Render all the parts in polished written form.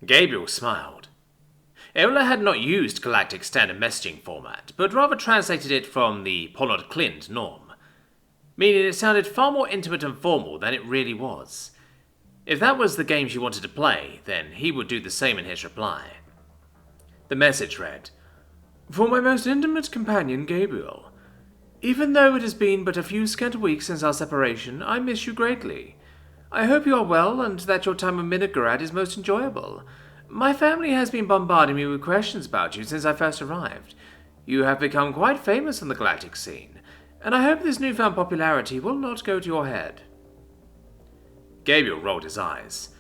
Gabriel smiled. Eola had not used Galactic Standard Messaging format, but rather translated it from the Pollard Clint norm, meaning it sounded far more intimate and formal than it really was. If that was the game she wanted to play, then he would do the same in his reply. The message read, "For my most intimate companion, Gabriel. Even though it has been but a few scant weeks since our separation, I miss you greatly. I hope you are well and that your time in Minograd is most enjoyable. My family has been bombarding me with questions about you since I first arrived. You have become quite famous on the galactic scene, and I hope this newfound popularity will not go to your head." Gabriel rolled his eyes.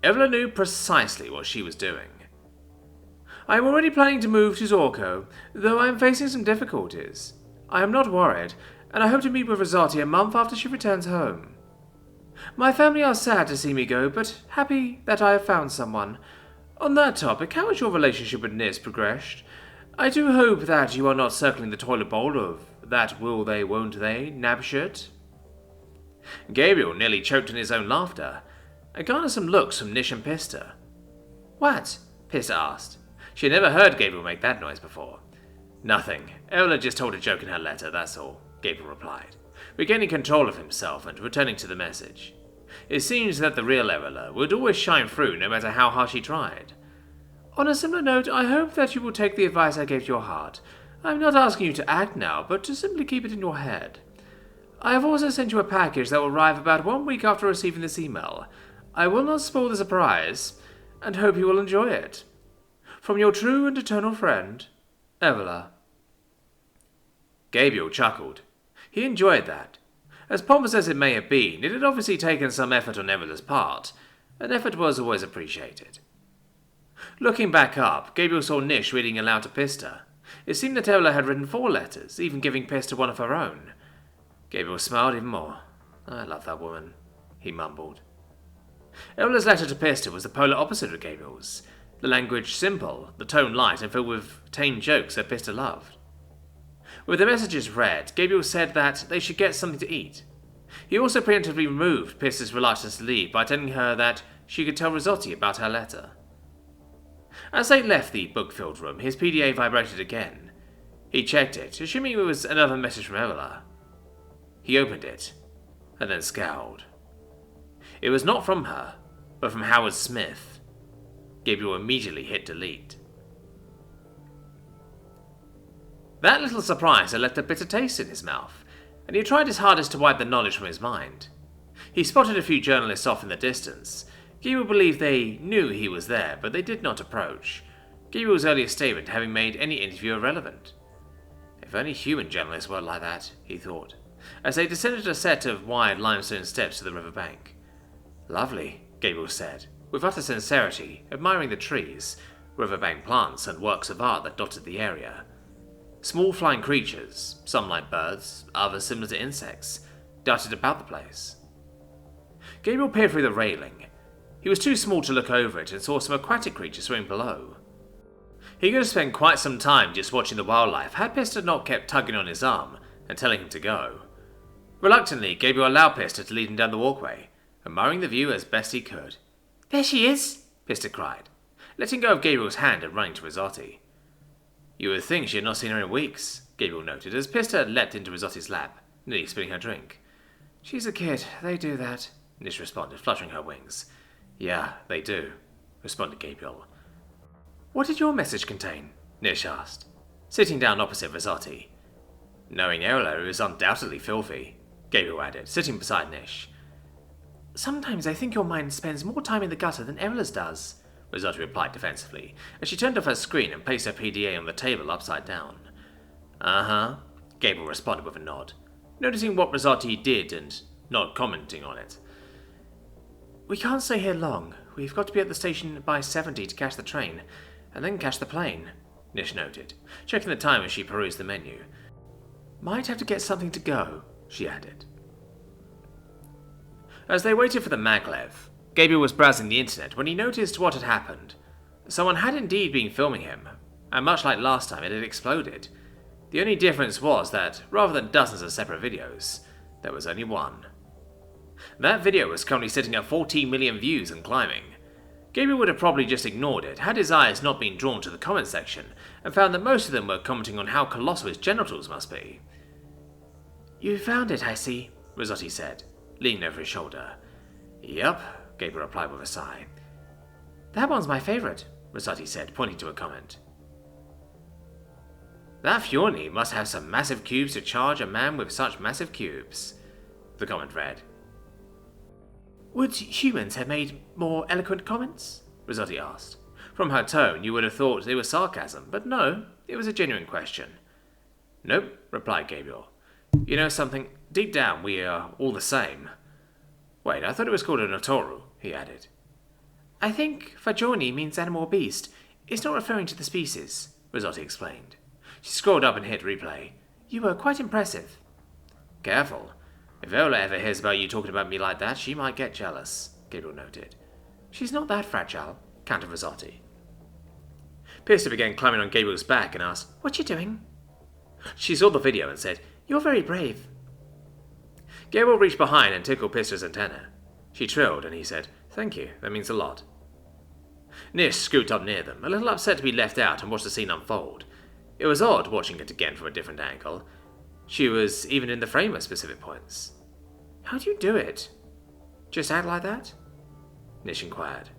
Eola knew precisely what she was doing. "I am already planning to move to Zorko, though I am facing some difficulties. I am not worried, and I hope to meet with Rosati a month after she returns home. My family are sad to see me go, but happy that I have found someone. On that topic, how has your relationship with Nis progressed? I do hope that you are not circling the toilet bowl of that will they, won't they, Nabshirt." Gabriel nearly choked in his own laughter, and garnered some looks from Nish and Pista. "What?" Pista asked. She had never heard Gabriel make that noise before. "Nothing. Eola just told a joke in her letter, that's all," Gabriel replied, regaining control of himself and returning to the message. It seems that the real Eola would always shine through no matter how hard she tried. "On a similar note, I hope that you will take the advice I gave to your heart. I am not asking you to act now, but to simply keep it in your head. I have also sent you a package that will arrive about 1 week after receiving this email. I will not spoil the surprise, and hope you will enjoy it. From your true and eternal friend, Eola." Gabriel chuckled. He enjoyed that. As pompous as it may have been, it had obviously taken some effort on Eola's part, and effort was always appreciated. Looking back up, Gabriel saw Nish reading aloud to Pista. It seemed that Eola had written 4 letters, even giving Pista one of her own. Gabriel smiled even more. "I love that woman," he mumbled. Eola's letter to Pista was the polar opposite of Gabriel's. The language simple, the tone light and filled with tame jokes that Pista loved. With the messages read, Gabriel said that they should get something to eat. He also preemptively removed Pista's reluctance to leave by telling her that she could tell Rosati about her letter. As they left the book-filled room, his PDA vibrated again. He checked it, assuming it was another message from Eola. He opened it, and then scowled. It was not from her, but from Howard Smith. Gabriel immediately hit delete. That little surprise had left a bitter taste in his mouth, and he tried his hardest to wipe the knowledge from his mind. He spotted a few journalists off in the distance. Gabriel believed they knew he was there, but they did not approach, Gabriel's earlier statement having made any interview irrelevant. If only human journalists were like that, he thought, as they descended a set of wide limestone steps to the river bank. "Lovely," Gabriel said, with utter sincerity, admiring the trees, riverbank plants, and works of art that dotted the area. Small flying creatures, some like birds, others similar to insects, darted about the place. Gabriel peered through the railing. He was too small to look over it and saw some aquatic creatures swimming below. He could have spent quite some time just watching the wildlife had Pista not kept tugging on his arm and telling him to go. Reluctantly, Gabriel allowed Pista to lead him down the walkway, admiring the view as best he could. "There she is!" Pista cried, letting go of Gabriel's hand and running to Rosati. You would think she had not seen her in weeks, Gabriel noted, as Pista leapt into Rosati's lap, nearly spilling her drink. "She's a kid, they do that," Nish responded, fluttering her wings. "Yeah, they do," responded Gabriel. "What did your message contain?" Nish asked, sitting down opposite Rosati. "Knowing Eola is undoubtedly filthy," Gabriel added, sitting beside Nish. "Sometimes I think your mind spends more time in the gutter than Eola's does," Rosati replied defensively, as she turned off her screen and placed her PDA on the table upside down. "Uh-huh," Gabriel responded with a nod, noticing what Rosati did and not commenting on it. "We can't stay here long. We've got to be at the station by 70 to catch the train, and then catch the plane," Nish noted, checking the time as she perused the menu. "Might have to get something to go," she added. As they waited for the maglev, Gabriel was browsing the internet when he noticed what had happened. Someone had indeed been filming him, and much like last time it had exploded. The only difference was that, rather than dozens of separate videos, there was only one. That video was currently sitting at 14 million views and climbing. Gabriel would have probably just ignored it had his eyes not been drawn to the comment section and found that most of them were commenting on how colossal his genitals must be. "You found it, I see," Rossotti said, leaning over his shoulder. "Yup," Gabriel replied with a sigh. "That one's my favourite," Rossotti said, pointing to a comment. "That Fjorni must have some massive cubes to charge a man with such massive cubes," the comment read. "Would humans have made more eloquent comments?" Rossotti asked. From her tone, you would have thought it was sarcasm, but no, it was a genuine question. "Nope," replied Gabriel. "You know something? Deep down, we are all the same. Wait, I thought it was called a Notoru," he added. "I think Fagioni means animal or beast. It's not referring to the species," Rossotti explained. She scrolled up and hit replay. "You were quite impressive." "Careful. If Eola ever hears about you talking about me like that, she might get jealous," Gabriel noted. "She's not that fragile," countered Rossotti. Pearson began climbing on Gabriel's back and asked, "What you doing?" She saw the video and said, "You're very brave." Gabriel reached behind and tickled Pearson's antenna. She trilled and he said, "Thank you, that means a lot." Nish scooped up near them, a little upset to be left out and watched the scene unfold. It was odd watching it again from a different angle. She was even in the frame at specific points. "How do you do it? Just act like that?" Nish inquired.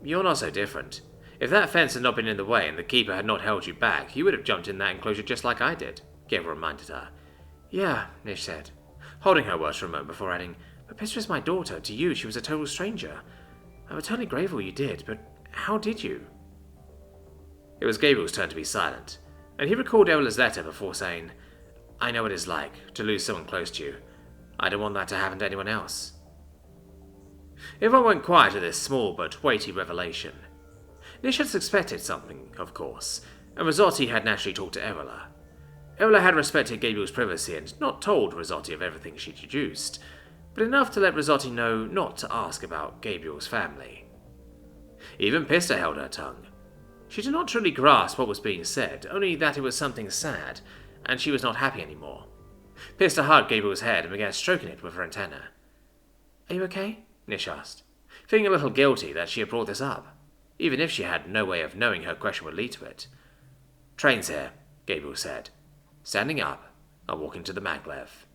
"You're not so different. If that fence had not been in the way and the keeper had not held you back, you would have jumped in that enclosure just like I did," Gabriel reminded her. "Yeah," Nish said, holding her words for a moment before adding, "But Pistra is my daughter. To you, she was a total stranger. I'm eternally grateful you did, but how did you?" It was Gabriel's turn to be silent, and he recalled Eola's letter before saying, "I know what it's like to lose someone close to you. I don't want that to happen to anyone else." Everyone went quiet at this small but weighty revelation. Nish had suspected something, of course, and Rossotti had naturally talked to Eola. Eola had respected Gabriel's privacy and not told Rossotti of everything she deduced, but enough to let Rossotti know not to ask about Gabriel's family. Even Pista held her tongue. She did not truly grasp what was being said, only that it was something sad, and she was not happy anymore. Pista hugged Gabriel's head and began stroking it with her antenna. "Are you okay?" Nish asked, feeling a little guilty that she had brought this up, even if she had no way of knowing her question would lead to it. "Train's here," Gabriel said, standing up and walking to the maglev.